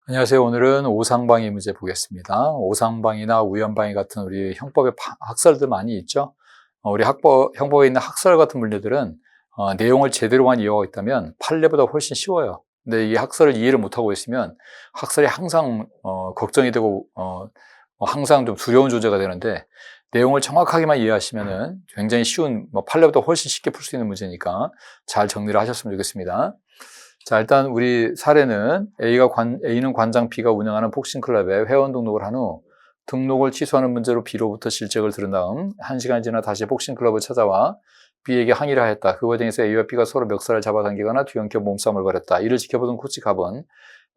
안녕하세요. 오늘은 오상방위 문제 보겠습니다. 오상방위나 우연방위 같은 우리 형법의 학설들 많이 있죠. 우리 형법에 있는 학설 같은 문제들은 내용을 제대로만 이해하고 있다면 판례보다 훨씬 쉬워요. 근데 이 학설을 이해를 못하고 있으면 학설이 항상 걱정이 되고 항상 좀 두려운 존재가 되는데, 내용을 정확하게만 이해하시면은 굉장히 쉬운, 판례보다 훨씬 쉽게 풀 수 있는 문제니까 잘 정리를 하셨으면 좋겠습니다. 자, 일단 우리 사례는 A는 관장 B가 운영하는 복싱클럽에 회원 등록을 한 후 등록을 취소하는 문제로 B로부터 실적을 들은 다음 1시간이 지나 다시 복싱클럽을 찾아와 B에게 항의를 하였다. 그 과정에서 A와 B가 서로 멱살을 잡아당기거나 뒤엉켜 몸싸움을 벌였다. 이를 지켜보던 코치 갑은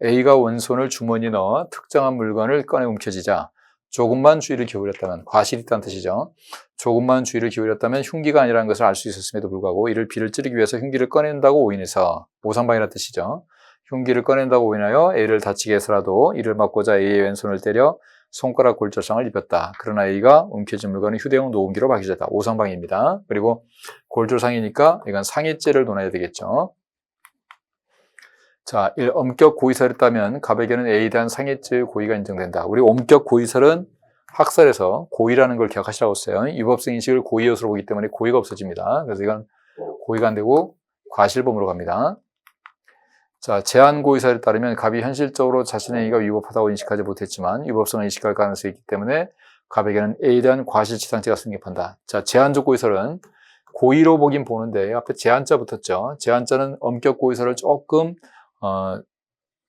A가 왼손을 주머니에 넣어 특정한 물건을 꺼내 움켜쥐자 조금만 주의를 기울였다면, 과실이 있다는 뜻이죠. 조금만 주의를 기울였다면 흉기가 아니라는 것을 알 수 있었음에도 불구하고 이를 B를 찌르기 위해서 흉기를 꺼낸다고 오인해서, 오상방이라는 뜻이죠. 흉기를 꺼낸다고 오인하여 A를 다치게 해서라도 이를 막고자 A의 왼손을 때려 손가락 골절상을 입혔다. 그러나 A가 움켜쥔 물건은 휴대용 녹음기로 바뀌었다. 오상방입니다. 그리고 골절상이니까 이건 상해죄를 논해야 되겠죠. 자, 엄격 고의설을 따면 갑에게는 A에 대한 상해죄의 고의가 인정된다. 우리 엄격 고의설은 학설에서 고의라는 걸 기억하시라고 했어요. 위법성 인식을 고의 요소로 보기 때문에 고의가 없어집니다. 그래서 이건 고의가 안 되고 과실범으로 갑니다. 자, 제한 고의설에 따르면 갑이 현실적으로 자신의 행위가 위법하다고 인식하지 못했지만 위법성을 인식할 가능성이 있기 때문에 갑에게는 A에 대한 과실치상죄가 성립한다. 자, 제한적 고의설은 고의로 보긴 보는데 앞에 제한자 붙었죠. 제한자는 엄격 고의설을 조금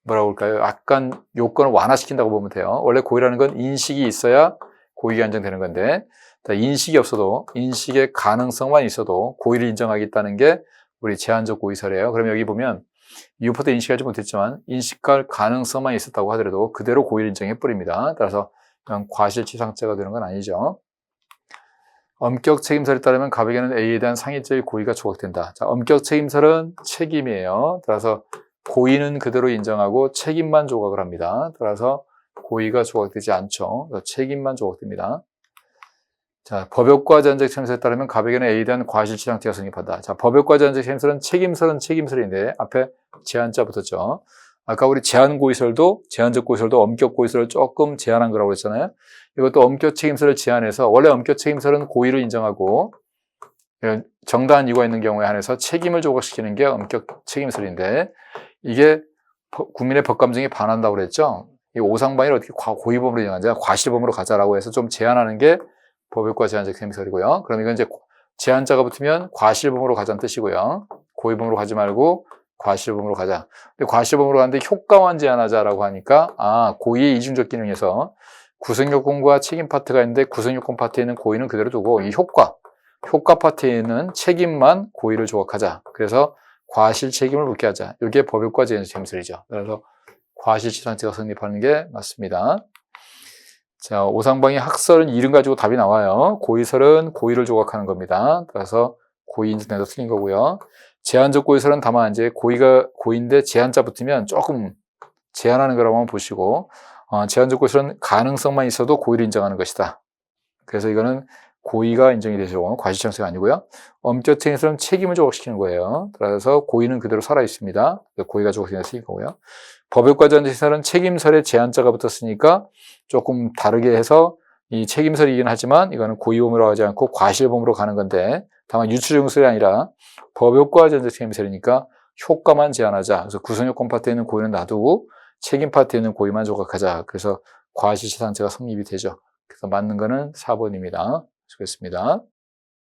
뭐라고 할까요? 약간 요건을 완화시킨다고 보면 돼요. 원래 고의라는 건 인식이 있어야 고의가 인정되는 건데, 인식이 없어도, 인식의 가능성만 있어도 고의를 인정하겠다는 게 우리 제한적 고의설이에요. 그럼 여기 보면 위법하다 인식하지 못했지만 인식할 가능성만 있었다고 하더라도 그대로 고의를 인정해버립니다. 따라서 그냥 과실치상죄가 되는 건 아니죠. 엄격 책임설에 따르면 갑에게는 A에 대한 상해죄의 고의가 조각된다. 자, 엄격 책임설은 책임이에요. 따라서 고의는 그대로 인정하고 책임만 조각을 합니다. 따라서 고의가 조각되지 않죠. 책임만 조각됩니다. 자, 법역과 제한적 책임설에 따르면 갑에게는 A에 대한 과실치상죄가 성립한다. 자, 법역과 제한적 책임설은 책임설인데 앞에 제한자 붙었죠. 아까 우리 제한적 고의설도 엄격 고의설을 조금 제한한 거라고 했잖아요. 이것도 엄격 책임설을 제한해서, 원래 엄격 책임설은 고의를 인정하고 정당한 이유가 있는 경우에 한해서 책임을 조각시키는 게 엄격 책임설인데, 이게 국민의 법감정에 반한다고 그랬죠. 이 오상방위를 어떻게 고의범으로 인정하자, 과실범으로 가자라고 해서 좀 제한하는 게 법역과 제한적 책임설이고요. 그럼 이건 이제 제한자가 붙으면 과실범으로 가자는 뜻이고요. 고의범으로 가지 말고 과실범으로 가자. 근데 과실범으로 가는데 효과만 제한하자라고 하니까, 고의의 이중적 기능에서 구성요건과 책임 파트가 있는데 구성요건 파트에 있는 고의는 그대로 두고 이 효과 파트에 있는 책임만 고의를 조각하자. 그래서 과실 책임을 묻게 하자. 이게 법역과 제한적 책임설이죠. 그래서 과실치상죄가 성립하는 게 맞습니다. 자, 오상방위 학설은 이름 가지고 답이 나와요. 고의설은 고의를 조각하는 겁니다. 그래서 고의 인증돼서 틀린 거고요. 제한적 고의설은 다만 이제 고의가 고의인데 제한자 붙으면 조금 제한하는 거라고 한번 보시고, 제한적 고의설은 가능성만 있어도 고의를 인정하는 것이다. 그래서 이거는 고의가 인정이 되죠. 과실치상죄가 아니고요. 엄격 책임설은 책임을 조각시키는 거예요. 그래서 고의는 그대로 살아 있습니다. 고의가 조각되는 틀린 거고요. 법역과 제한적 책임설은 책임설에 제한자가 붙었으니까 조금 다르게 해서 이 책임설이긴 하지만 이거는 고의범으로 하지 않고 과실범으로 가는 건데, 다만 유추적용설이 아니라 법역과 제한적 책임설이니까 효과만 제한하자. 그래서 구성요건 파트에 있는 고의는 놔두고 책임 파트에 있는 고의만 조각하자. 그래서 과실치상죄가 성립이 되죠. 그래서 맞는 거는 4번입니다. 수고했습니다.